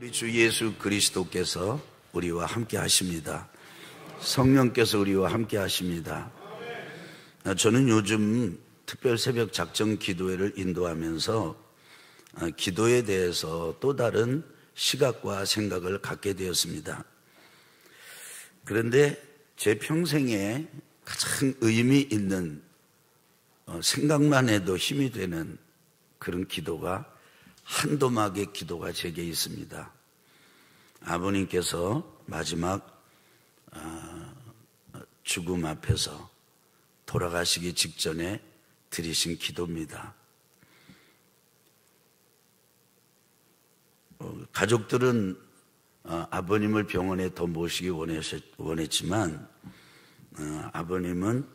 우리 주 예수 그리스도께서 우리와 함께 하십니다. 성령께서 우리와 함께 하십니다. 저는 요즘 특별 새벽 작정 기도회를 인도하면서 기도에 대해서 또 다른 시각과 생각을 갖게 되었습니다. 그런데 제 평생에 가장 의미 있는 생각만 해도 힘이 되는 그런 기도가 한도막의 기도가 제게 있습니다. 아버님께서 마지막 죽음 앞에서 돌아가시기 직전에 드리신 기도입니다. 가족들은 아버님을 병원에 더 모시기 원했지만 아버님은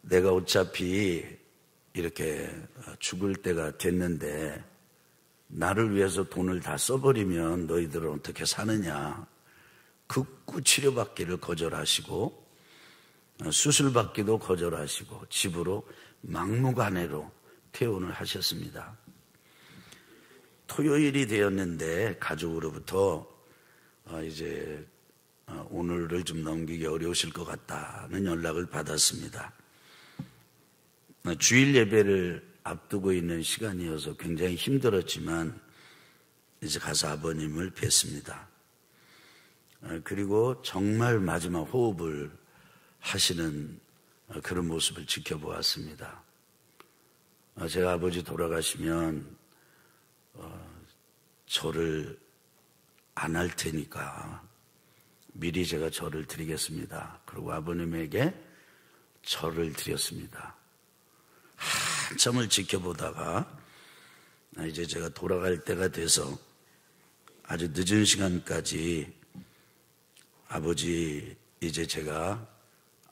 내가 어차피 이렇게 죽을 때가 됐는데 나를 위해서 돈을 다 써버리면 너희들은 어떻게 사느냐. 극구 치료받기를 거절하시고 수술받기도 거절하시고 집으로 막무가내로 퇴원을 하셨습니다. 토요일이 되었는데 가족으로부터 이제 오늘을 좀 넘기기 어려우실 것 같다는 연락을 받았습니다. 주일 예배를 앞두고 있는 시간이어서 굉장히 힘들었지만 이제 가서 아버님을 뵀습니다. 그리고 정말 마지막 호흡을 하시는 그런 모습을 지켜보았습니다. 제가 아버지 돌아가시면 절을 안 할 테니까 미리 제가 절을 드리겠습니다. 그리고 아버님에게 절을 드렸습니다. 한참을 지켜보다가 이제 제가 돌아갈 때가 돼서 아주 늦은 시간까지 아버지 이제 제가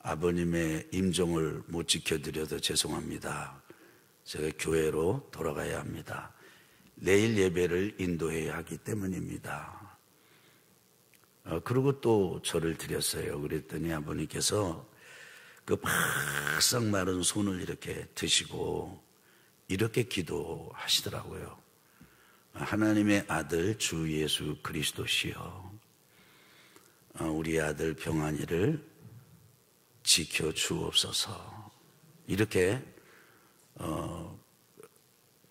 아버님의 임종을 못 지켜드려도 죄송합니다. 제가 교회로 돌아가야 합니다. 내일 예배를 인도해야 하기 때문입니다. 그리고 또 절을 드렸어요. 그랬더니 아버님께서 그 바싹 마른 손을 이렇게 드시고 이렇게 기도하시더라고요. 하나님의 아들 주 예수 그리스도시여, 우리 아들 병환이를 지켜주옵소서. 이렇게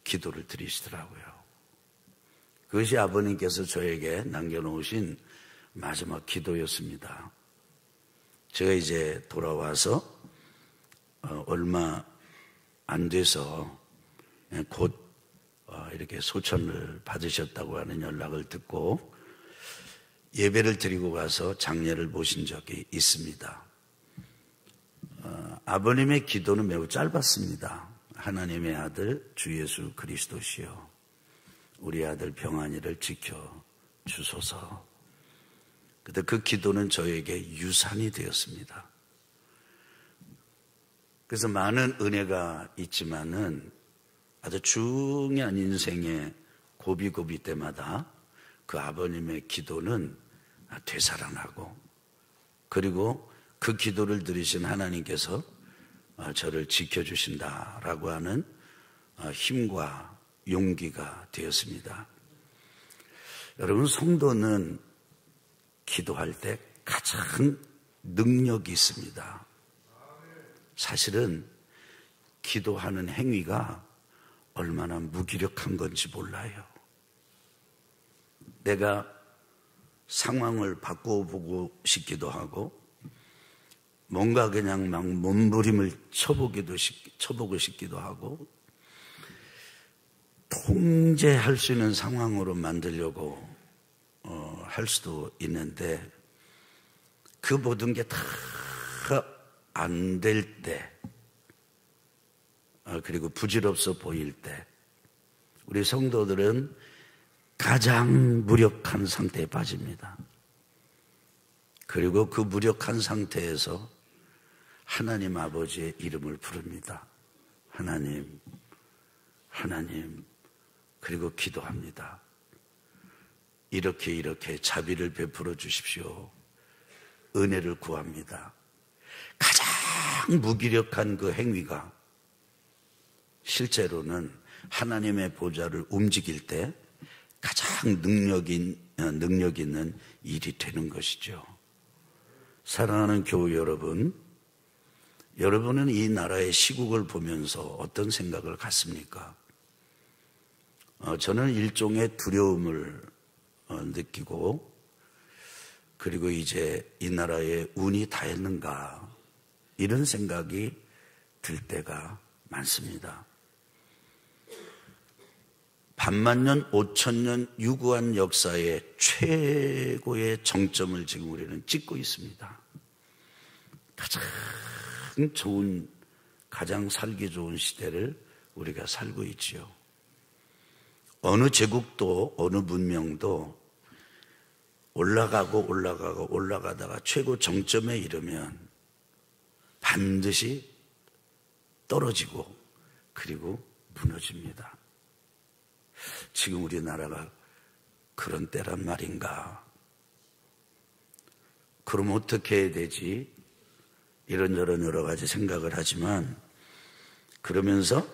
기도를 드리시더라고요. 그것이 아버님께서 저에게 남겨놓으신 마지막 기도였습니다. 제가 이제 돌아와서 얼마 안 돼서 곧 이렇게 소천을 받으셨다고 하는 연락을 듣고 예배를 드리고 가서 장례를 모신 적이 있습니다. 아버님의 기도는 매우 짧았습니다. 하나님의 아들 주 예수 그리스도시여, 우리 아들 병환이를 지켜 주소서. 그런데 그 기도는 저에게 유산이 되었습니다. 그래서 많은 은혜가 있지만은 아주 중요한 인생의 고비고비 때마다 그 아버님의 기도는 되살아나고, 그리고 그 기도를 들으신 하나님께서 저를 지켜주신다라고 하는 힘과 용기가 되었습니다. 여러분, 성도는 기도할 때 가장 능력이 있습니다. 사실은 기도하는 행위가 얼마나 무기력한 건지 몰라요. 내가 상황을 바꿔보고 싶기도 하고 뭔가 그냥 막 몸부림을 쳐보고 싶기도 하고 통제할 수 있는 상황으로 만들려고 할 수도 있는데 그 모든 게 다 안 될 때, 그리고 부질없어 보일 때 우리 성도들은 가장 무력한 상태에 빠집니다. 그리고 그 무력한 상태에서 하나님 아버지의 이름을 부릅니다. 하나님, 하나님, 그리고 기도합니다. 이렇게 자비를 베풀어 주십시오. 은혜를 구합니다. 가장 무기력한 그 행위가 실제로는 하나님의 보좌를 움직일 때 가장 능력 있는 일이 되는 것이죠. 사랑하는 교우 여러분, 여러분은 이 나라의 시국을 보면서 어떤 생각을 갖습니까? 저는 일종의 두려움을 느끼고, 그리고 이제 이 나라의 운이 다했는가 이런 생각이 들 때가 많습니다. 반만년, 5천년 유구한 역사의 최고의 정점을 지금 우리는 찍고 있습니다. 가장 좋은, 가장 살기 좋은 시대를 우리가 살고 있지요. 어느 제국도 어느 문명도 올라가다가 최고 정점에 이르면 반드시 떨어지고 그리고 무너집니다. 지금 우리나라가 그런 때란 말인가? 그럼 어떻게 해야 되지? 이런저런 여러 가지 생각을 하지만, 그러면서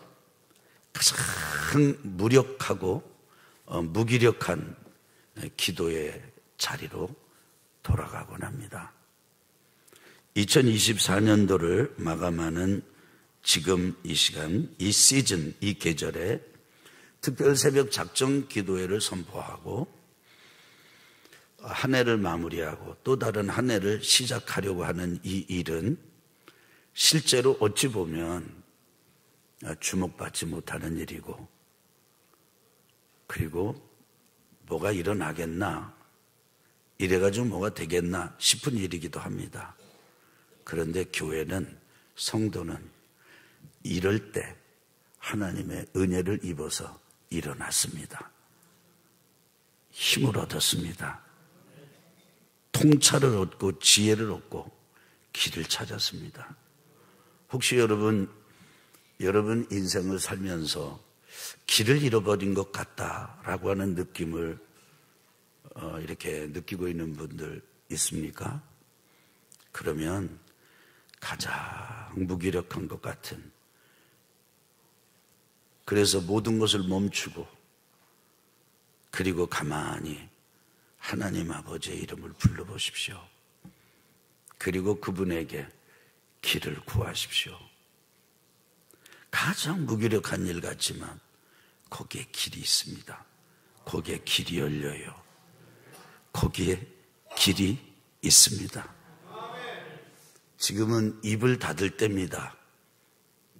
가장 무력하고 무기력한 기도의 자리로 돌아가곤 합니다. 2024년도를 마감하는 지금 이 시간, 이 시즌, 이 계절에 특별 새벽 작정 기도회를 선포하고 한 해를 마무리하고 또 다른 한 해를 시작하려고 하는 이 일은 실제로 어찌 보면 주목받지 못하는 일이고, 그리고 뭐가 일어나겠나, 이래가지고 뭐가 되겠나 싶은 일이기도 합니다. 그런데 교회는, 성도는 이럴 때 하나님의 은혜를 입어서 일어났습니다. 힘을 얻었습니다. 통찰을 얻고 지혜를 얻고 길을 찾았습니다. 혹시 여러분 인생을 살면서 길을 잃어버린 것 같다라고 하는 느낌을 이렇게 느끼고 있는 분들 있습니까? 그러면 가장 무기력한 것 같은, 그래서 모든 것을 멈추고 그리고 가만히 하나님 아버지의 이름을 불러보십시오. 그리고 그분에게 길을 구하십시오. 가장 무기력한 일 같지만 거기에 길이 있습니다. 거기에 길이 열려요. 거기에 길이 있습니다. 지금은 입을 닫을 때입니다.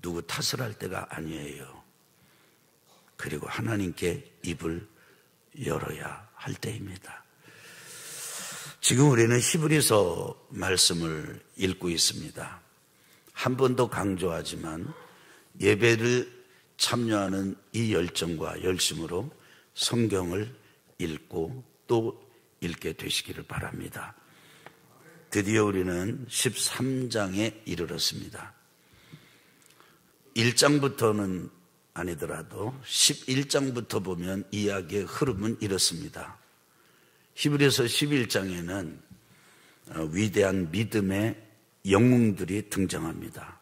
누구 탓을 할 때가 아니에요. 그리고 하나님께 입을 열어야 할 때입니다. 지금 우리는 히브리서 말씀을 읽고 있습니다. 한 번 더 강조하지만 예배를 참여하는 이 열정과 열심으로 성경을 읽고 또 읽게 되시기를 바랍니다. 드디어 우리는 13장에 이르렀습니다. 1장부터는 아니더라도 11장부터 보면 이야기의 흐름은 이렇습니다. 히브리서 11장에는 위대한 믿음의 영웅들이 등장합니다.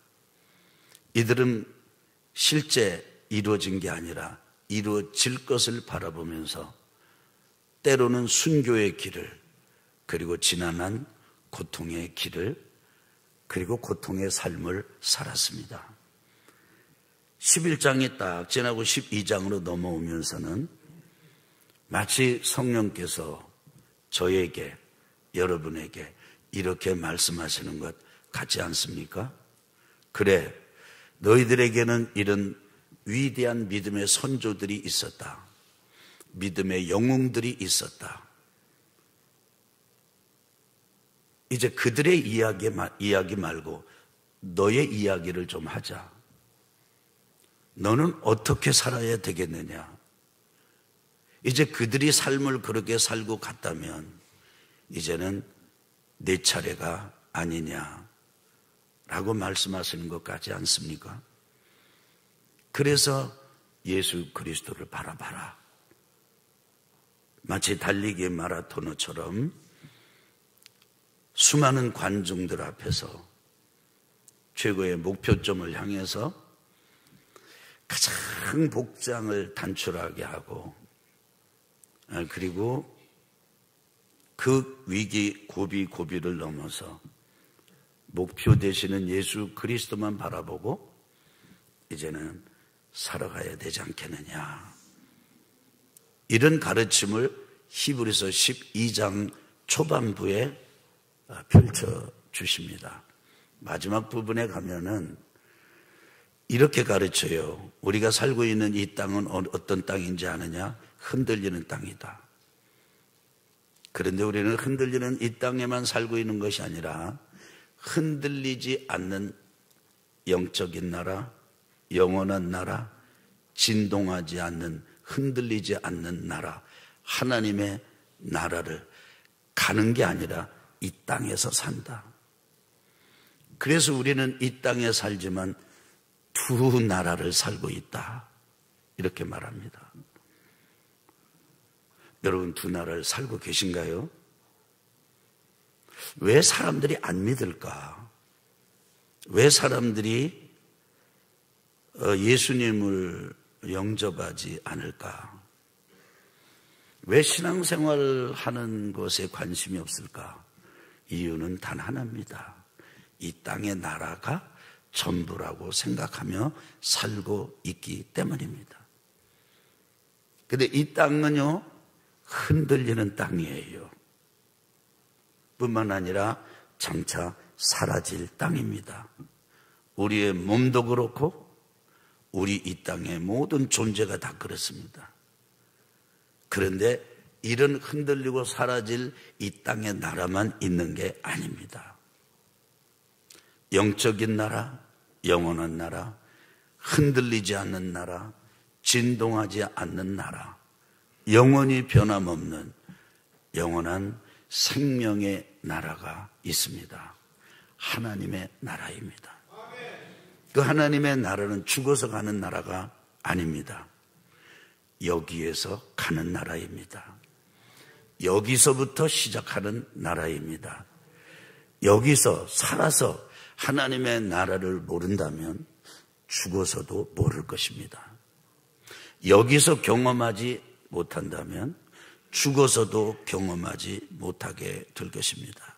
이들은 실제 이루어진 게 아니라 이루어질 것을 바라보면서 때로는 순교의 길을, 그리고 지난한 고통의 길을, 그리고 고통의 삶을 살았습니다. 11장이 딱 지나고 12장으로 넘어오면서는 마치 성령께서 저에게, 여러분에게 이렇게 말씀하시는 것 같지 않습니까? 그래, 너희들에게는 이런 위대한 믿음의 선조들이 있었다. 믿음의 영웅들이 있었다. 이제 그들의 이야기 말고 너의 이야기를 좀 하자. 너는 어떻게 살아야 되겠느냐? 이제 그들이 삶을 그렇게 살고 갔다면 이제는 내 차례가 아니냐라고 말씀하시는 것 같지 않습니까? 그래서 예수 그리스도를 바라봐라. 마치 달리기 마라토너처럼 수많은 관중들 앞에서 최고의 목표점을 향해서 가장 복장을 단출하게 하고 그리고 그 위기 고비를 넘어서 목표 되시는 예수 그리스도만 바라보고 이제는 살아가야 되지 않겠느냐. 이런 가르침을 히브리서 12장 초반부에 펼쳐주십니다. 마지막 부분에 가면은 이렇게 가르쳐요. 우리가 살고 있는 이 땅은 어떤 땅인지 아느냐? 흔들리는 땅이다. 그런데 우리는 흔들리는 이 땅에만 살고 있는 것이 아니라 흔들리지 않는 영적인 나라, 영원한 나라, 진동하지 않는, 흔들리지 않는 나라, 하나님의 나라를 가는 게 아니라 이 땅에서 산다. 그래서 우리는 이 땅에 살지만 두 나라를 살고 있다. 이렇게 말합니다. 여러분, 두 나라를 살고 계신가요? 왜 사람들이 안 믿을까? 왜 사람들이 예수님을 영접하지 않을까? 왜 신앙생활 하는 것에 관심이 없을까? 이유는 단 하나입니다. 이 땅의 나라가 전부라고 생각하며 살고 있기 때문입니다. 근데 이 땅은요, 흔들리는 땅이에요. 뿐만 아니라 장차 사라질 땅입니다. 우리의 몸도 그렇고 우리 이 땅의 모든 존재가 다 그렇습니다. 그런데 이런 흔들리고 사라질 이 땅의 나라만 있는 게 아닙니다. 영적인 나라, 영원한 나라, 흔들리지 않는 나라, 진동하지 않는 나라, 영원히 변함없는 영원한 생명의 나라가 있습니다. 하나님의 나라입니다. 그 하나님의 나라는 죽어서 가는 나라가 아닙니다. 여기에서 가는 나라입니다. 여기서부터 시작하는 나라입니다. 여기서 살아서 하나님의 나라를 모른다면 죽어서도 모를 것입니다. 여기서 경험하지 못한다면 죽어서도 경험하지 못하게 될 것입니다.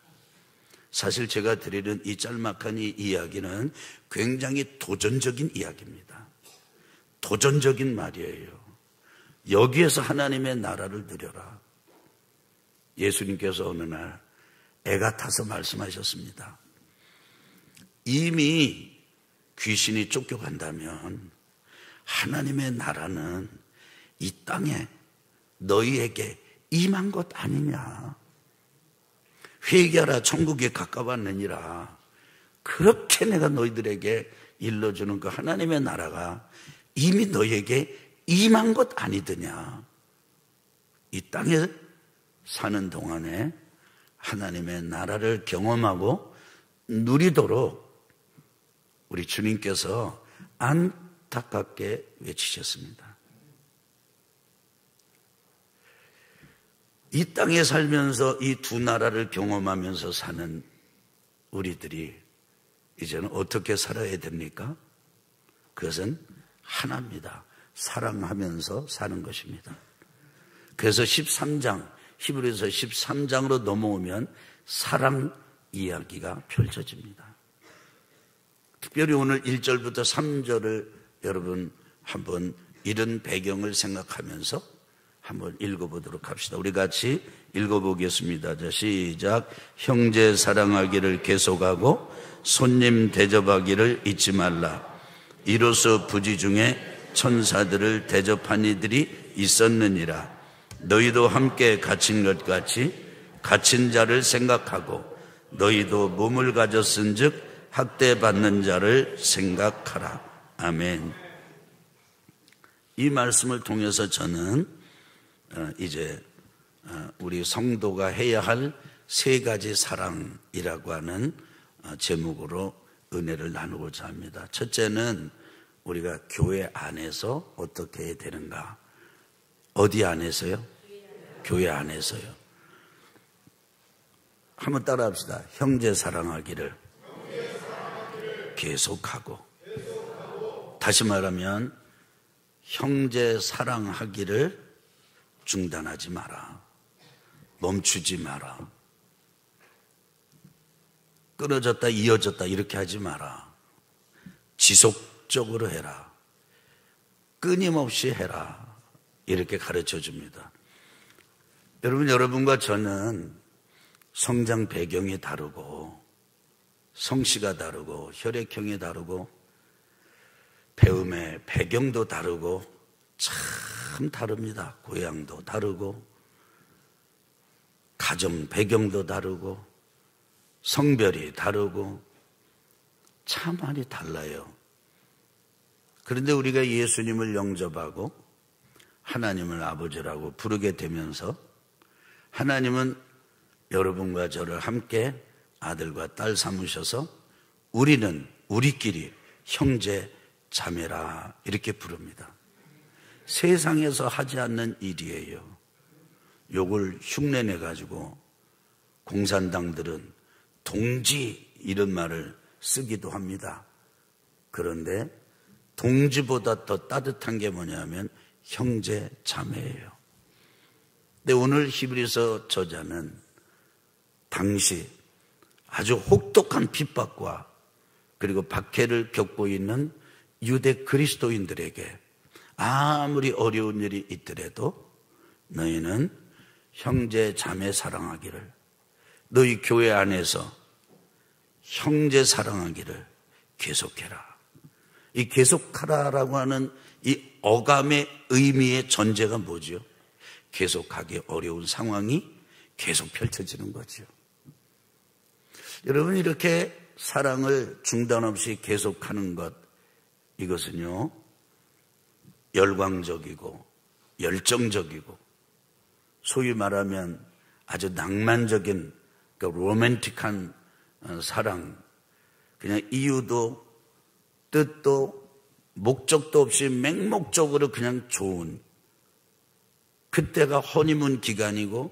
사실 제가 드리는 이 짤막한 이 이야기는 굉장히 도전적인 이야기입니다. 도전적인 말이에요. 여기에서 하나님의 나라를 누려라. 예수님께서 어느 날 애가 타서 말씀하셨습니다. 이미 귀신이 쫓겨간다면 하나님의 나라는 이 땅에 너희에게 임한 것 아니냐. 회개하라, 천국에 가까웠느니라. 그렇게 내가 너희들에게 일러주는 그 하나님의 나라가 이미 너희에게 임한 것 아니더냐. 이 땅에 사는 동안에 하나님의 나라를 경험하고 누리도록 우리 주님께서 안타깝게 외치셨습니다. 이 땅에 살면서 이 두 나라를 경험하면서 사는 우리들이 이제는 어떻게 살아야 됩니까? 그것은 하나입니다. 사랑하면서 사는 것입니다. 그래서 13장, 히브리서 13장으로 넘어오면 사랑 이야기가 펼쳐집니다. 특별히 오늘 1절부터 3절을 여러분 한번 이런 배경을 생각하면서 한번 읽어보도록 합시다. 우리 같이 읽어보겠습니다. 자, 시작. 형제 사랑하기를 계속하고 손님 대접하기를 잊지 말라. 이로써 부지 중에 천사들을 대접한 이들이 있었느니라. 너희도 함께 갇힌 것 같이 갇힌 자를 생각하고 너희도 몸을 가졌은 즉 학대받는 자를 생각하라. 아멘. 이 말씀을 통해서 저는 이제 우리 성도가 해야 할 세 가지 사랑이라고 하는 제목으로 은혜를 나누고자 합니다. 첫째는 우리가 교회 안에서 어떻게 해야 되는가? 어디 안에서요? 교회 안에서요. 한번 따라 합시다. 형제 사랑하기를 계속하고. 다시 말하면 형제 사랑하기를 중단하지 마라. 멈추지 마라. 끊어졌다 이어졌다 이렇게 하지 마라. 지속적으로 해라. 끊임없이 해라. 이렇게 가르쳐 줍니다. 여러분과 저는 성장 배경이 다르고 성씨가 다르고 혈액형이 다르고 배움의 배경도 다르고 참 다릅니다. 고향도 다르고 가정 배경도 다르고 성별이 다르고 참 많이 달라요. 그런데 우리가 예수님을 영접하고 하나님을 아버지라고 부르게 되면서 하나님은 여러분과 저를 함께 아들과 딸 삼으셔서 우리는 우리끼리 형제 자매라 이렇게 부릅니다. 세상에서 하지 않는 일이에요. 요걸 흉내내 가지고 공산당들은 동지 이런 말을 쓰기도 합니다. 그런데 동지보다 더 따뜻한 게 뭐냐면 형제 자매예요. 근데 오늘 히브리서 저자는 당시 아주 혹독한 핍박과 그리고 박해를 겪고 있는 유대 그리스도인들에게 아무리 어려운 일이 있더라도 너희는 형제 자매 사랑하기를, 너희 교회 안에서 형제 사랑하기를 계속해라. 이 계속하라라고 하는 이 어감의 의미의 전제가 뭐죠? 계속하기 어려운 상황이 계속 펼쳐지는 거죠. 여러분, 이렇게 사랑을 중단 없이 계속하는 것, 이것은요 열광적이고 열정적이고 소위 말하면 아주 낭만적인, 그러니까 로맨틱한 사랑, 그냥 이유도 뜻도 목적도 없이 맹목적으로 그냥 좋은, 그때가 허니문 기간이고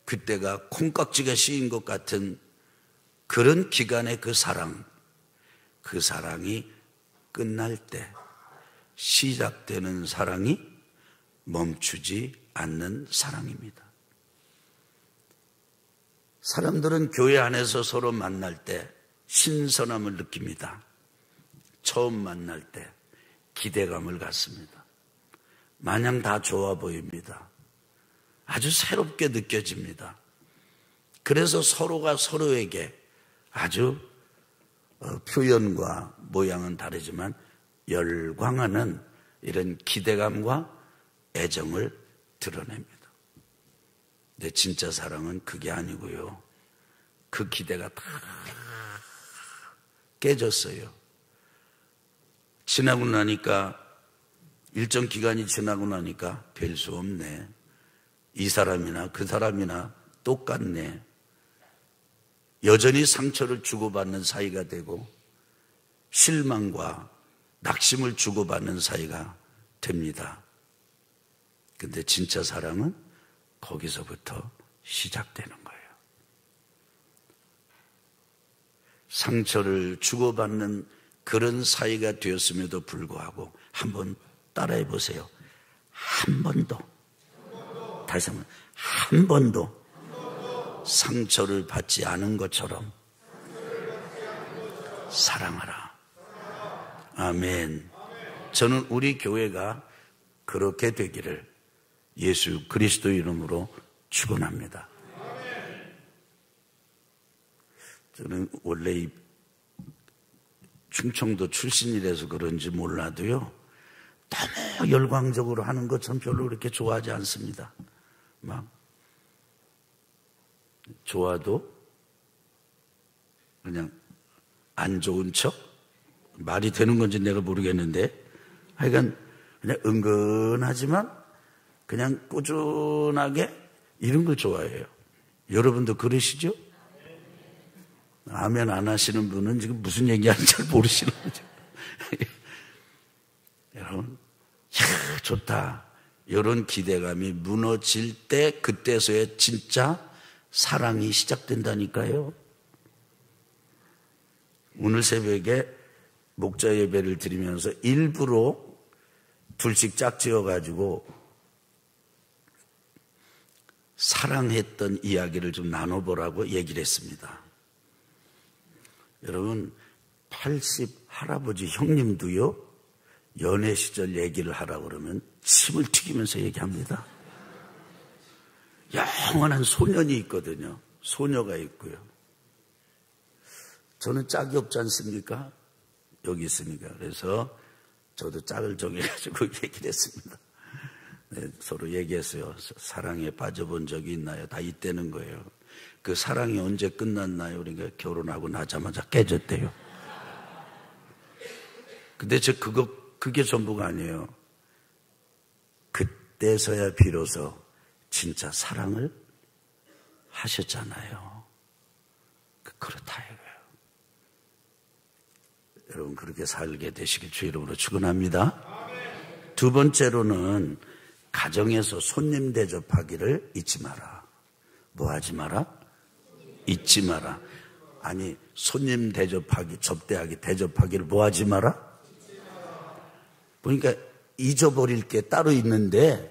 그때가 콩깍지가 씌인 것 같은 그런 기간의 그 사랑이 끝날 때 시작되는 사랑이 멈추지 않는 사랑입니다. 사람들은 교회 안에서 서로 만날 때 신선함을 느낍니다. 처음 만날 때 기대감을 갖습니다. 마냥 다 좋아 보입니다. 아주 새롭게 느껴집니다. 그래서 서로가 서로에게 아주 표현과 모양은 다르지만 열광하는 이런 기대감과 애정을 드러냅니다. 근데 진짜 사랑은 그게 아니고요. 그 기대가 다 깨졌어요. 지나고 나니까, 일정 기간이 지나고 나니까 별 수 없네. 이 사람이나 그 사람이나 똑같네. 여전히 상처를 주고받는 사이가 되고 실망과 낙심을 주고받는 사이가 됩니다. 근데 진짜 사랑은 거기서부터 시작되는 거예요. 상처를 주고받는 그런 사이가 되었음에도 불구하고 한번 따라해 보세요. 한 번도, 다시 한번, 한 번도 상처를 받지 않은 것처럼 사랑하라. 아멘. 저는 우리 교회가 그렇게 되기를 예수 그리스도 이름으로 축원합니다. 저는 원래 충청도 출신이라서 그런지 몰라도요, 너무 열광적으로 하는 것 전 별로 그렇게 좋아하지 않습니다. 막 좋아도 그냥 안 좋은 척, 말이 되는 건지 내가 모르겠는데 하여간 그냥 은근하지만 그냥 꾸준하게 이런 걸 좋아해요. 여러분도 그러시죠? 아멘 안 하시는 분은 지금 무슨 얘기하는지 잘 모르시는 거죠. 여러분, 좋다. 이런 기대감이 무너질 때 그때서야 진짜 사랑이 시작된다니까요. 오늘 새벽에 목자 예배를 드리면서 일부러 둘씩 짝지어 가지고 사랑했던 이야기를 좀 나눠보라고 얘기를 했습니다. 여러분, 80 할아버지 형님도요, 연애 시절 얘기를 하라고 그러면 침을 튀기면서 얘기합니다. 영원한 소년이 있거든요. 소녀가 있고요. 저는 짝이 없지 않습니까? 여기 있으니까. 그래서 저도 짝을 정해가지고 얘기를 했습니다. 네, 서로 얘기했어요. 사랑에 빠져본 적이 있나요? 다 있다는 거예요. 그 사랑이 언제 끝났나요? 그러니까 결혼하고 나자마자 깨졌대요. 근데 그게 전부가 아니에요. 그때서야 비로소 진짜 사랑을 하셨잖아요. 그렇다 이거예요. 여러분, 그렇게 살게 되시길 주 이름으로 축원합니다. 두 번째로는 가정에서 손님 대접하기를 잊지 마라. 뭐 하지 마라? 잊지 마라. 아니, 손님 대접하기를 뭐 하지 마라? 보니까 잊어버릴 게 따로 있는데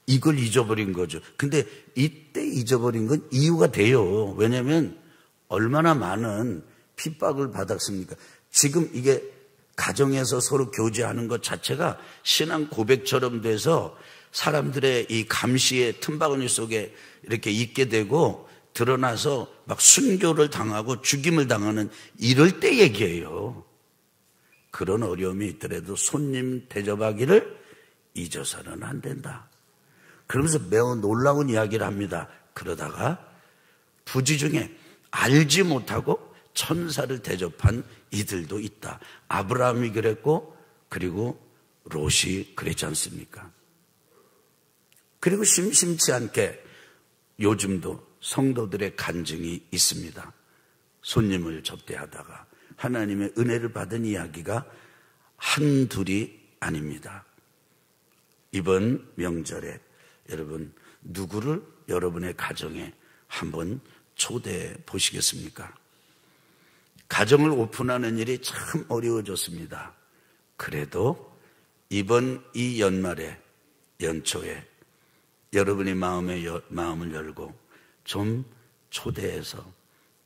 이걸 잊어버린 거죠. 근데 이때 잊어버린 건 이유가 돼요. 왜냐하면 얼마나 많은 핍박을 받았습니까? 지금 이게 가정에서 서로 교제하는 것 자체가 신앙 고백처럼 돼서 사람들의 이 감시의 틈바구니 속에 이렇게 있게 되고 드러나서 막 순교를 당하고 죽임을 당하는 이럴 때 얘기예요. 그런 어려움이 있더라도 손님 대접하기를 잊어서는 안 된다. 그러면서 매우 놀라운 이야기를 합니다. 그러다가 부지 중에 알지 못하고 천사를 대접한 이들도 있다. 아브라함이 그랬고, 그리고 롯이 그랬지 않습니까? 그리고 심심치 않게 요즘도 성도들의 간증이 있습니다. 손님을 접대하다가 하나님의 은혜를 받은 이야기가 한둘이 아닙니다. 이번 명절에 여러분, 누구를 여러분의 가정에 한번 초대해 보시겠습니까? 가정을 오픈하는 일이 참 어려워졌습니다. 그래도 이번 이 연초에 여러분의 마음을 열고 좀 초대해서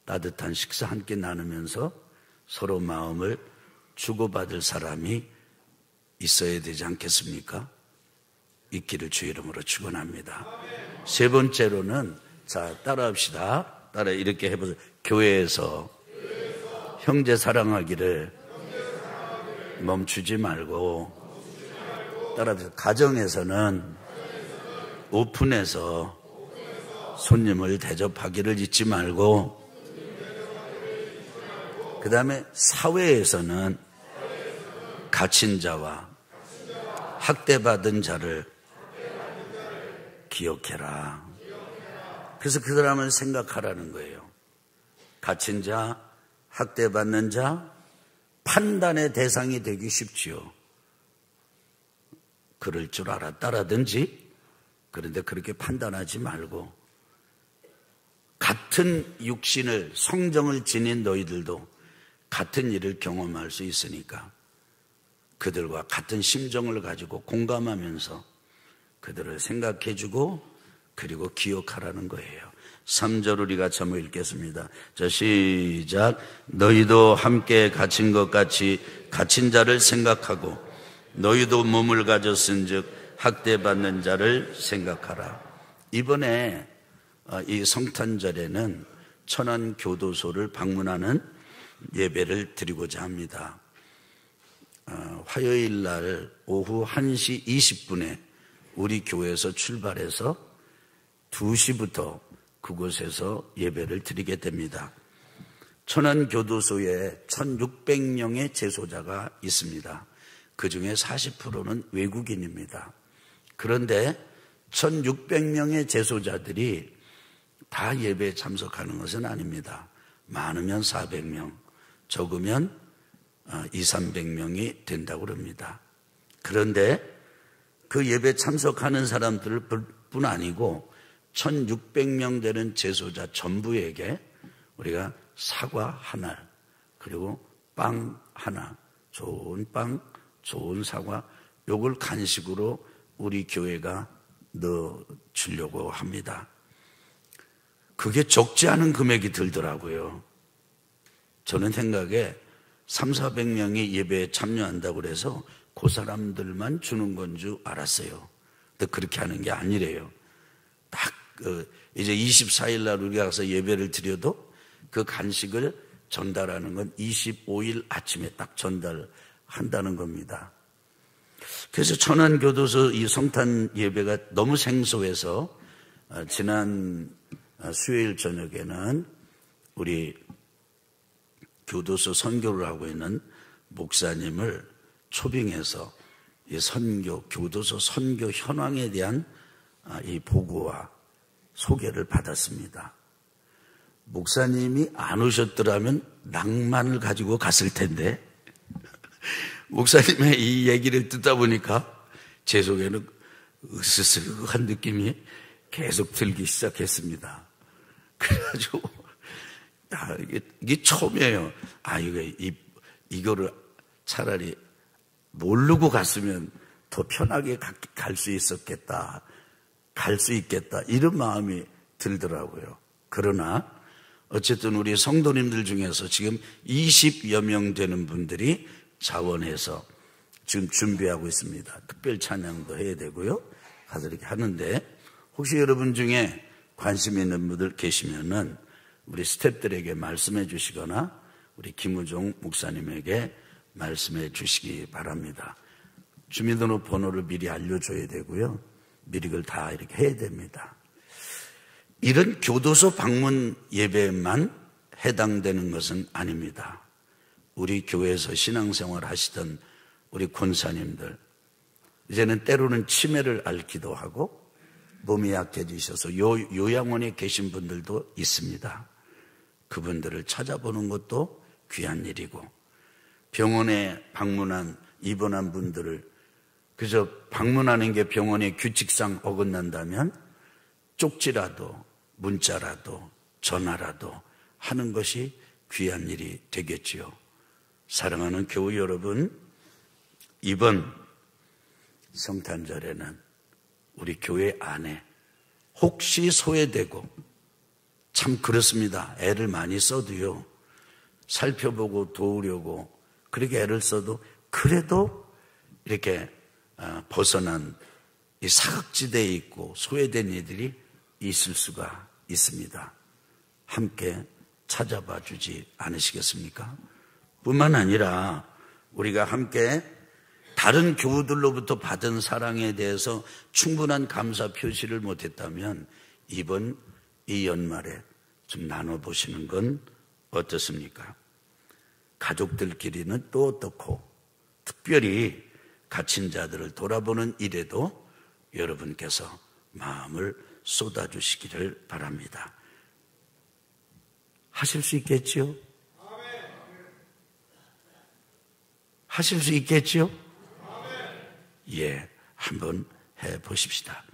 따뜻한 식사 함께 나누면서 서로 마음을 주고받을 사람이 있어야 되지 않겠습니까? 있기를 주 이름으로 축원합니다. 세 번째로는, 자, 따라합시다. 이렇게 해보세요. 교회에서 형제 사랑하기를 멈추지 말고, 따라합시다. 가정에서는 오픈해서 손님을 대접하기를 잊지 말고, 그 다음에 사회에서는 갇힌 자와 학대받은 자를 기억해라. 그래서 그 사람을 생각하라는 거예요. 갇힌 자, 학대받는 자, 판단의 대상이 되기 쉽지요. 그럴 줄 알았다라든지, 그런데 그렇게 판단하지 말고, 같은 육신을, 성정을 지닌 너희들도 같은 일을 경험할 수 있으니까 그들과 같은 심정을 가지고 공감하면서 그들을 생각해주고 그리고 기억하라는 거예요. 3절 우리 같이 한번 읽겠습니다. 자, 시작. 너희도 함께 갇힌 것 같이 갇힌 자를 생각하고 너희도 몸을 가졌은즉 학대받는 자를 생각하라. 이번에 이 성탄절에는 천안교도소를 방문하는 예배를 드리고자 합니다. 화요일 날 오후 1시 20분에 우리 교회에서 출발해서 2시부터 그곳에서 예배를 드리게 됩니다. 천안교도소에 1600명의 재소자가 있습니다. 그 중에 40%는 외국인입니다. 그런데 1600명의 재소자들이 다 예배에 참석하는 것은 아닙니다. 많으면 400명, 적으면 200~300명이 된다고 합니다. 그런데 그 예배 참석하는 사람들뿐 아니고 1600명 되는 재소자 전부에게 우리가 사과 하나, 그리고 빵 하나, 좋은 빵, 좋은 사과, 요걸 간식으로 우리 교회가 넣어주려고 합니다. 그게 적지 않은 금액이 들더라고요. 저는 생각에 300~400명이 예배에 참여한다고 그래서 그 사람들만 주는 건 줄 알았어요. 근데 그렇게 하는 게 아니래요. 딱 이제 24일 날 우리가 가서 예배를 드려도 그 간식을 전달하는 건 25일 아침에 딱 전달한다는 겁니다. 그래서 천안교도소 이 성탄 예배가 너무 생소해서 지난 수요일 저녁에는 우리 교도소 선교를 하고 있는 목사님을 초빙해서 이 교도소 선교 현황에 대한 이 보고와 소개를 받았습니다. 목사님이 안 오셨더라면 낭만을 가지고 갔을 텐데 목사님의 이 얘기를 듣다 보니까 제 속에는 으스스한 느낌이 계속 들기 시작했습니다. 그래가지고 이게 처음이에요. 이거를 차라리 모르고 갔으면 더 편하게 갈 수 있었겠다. 갈 수 있겠다. 이런 마음이 들더라고요. 그러나 어쨌든 우리 성도님들 중에서 지금 20여 명 되는 분들이 자원해서 지금 준비하고 있습니다. 특별 찬양도 해야 되고요. 가서 이렇게 하는데 혹시 여러분 중에 관심 있는 분들 계시면은 우리 스태프들에게 말씀해 주시거나 우리 김우종 목사님에게 말씀해 주시기 바랍니다. 주민등록번호를 미리 알려줘야 되고요. 미리 그걸 다 이렇게 해야 됩니다. 이런 교도소 방문 예배만 해당되는 것은 아닙니다. 우리 교회에서 신앙생활 하시던 우리 권사님들, 이제는 때로는 치매를 앓기도 하고 몸이 약해지셔서 요양원에 계신 분들도 있습니다. 그분들을 찾아보는 것도 귀한 일이고, 병원에 입원한 분들을 그저 방문하는 게 병원의 규칙상 어긋난다면 쪽지라도 문자라도 전화라도 하는 것이 귀한 일이 되겠지요. 사랑하는 교우 여러분, 이번 성탄절에는 우리 교회 안에 혹시 소외되고, 참 그렇습니다. 애를 많이 써도요, 살펴보고 도우려고 그렇게 애를 써도 그래도 이렇게 벗어난 이 사각지대에 있고 소외된 이들이 있을 수가 있습니다. 함께 찾아봐 주지 않으시겠습니까? 뿐만 아니라 우리가 함께 다른 교우들로부터 받은 사랑에 대해서 충분한 감사 표시를 못했다면 이번 이 연말에 좀 나눠보시는 건 어떻습니까? 가족들끼리는 또 어떻고, 특별히 갇힌 자들을 돌아보는 일에도 여러분께서 마음을 쏟아주시기를 바랍니다. 하실 수 있겠지요? 하실 수 있겠지요? 예, 한번 해보십시다.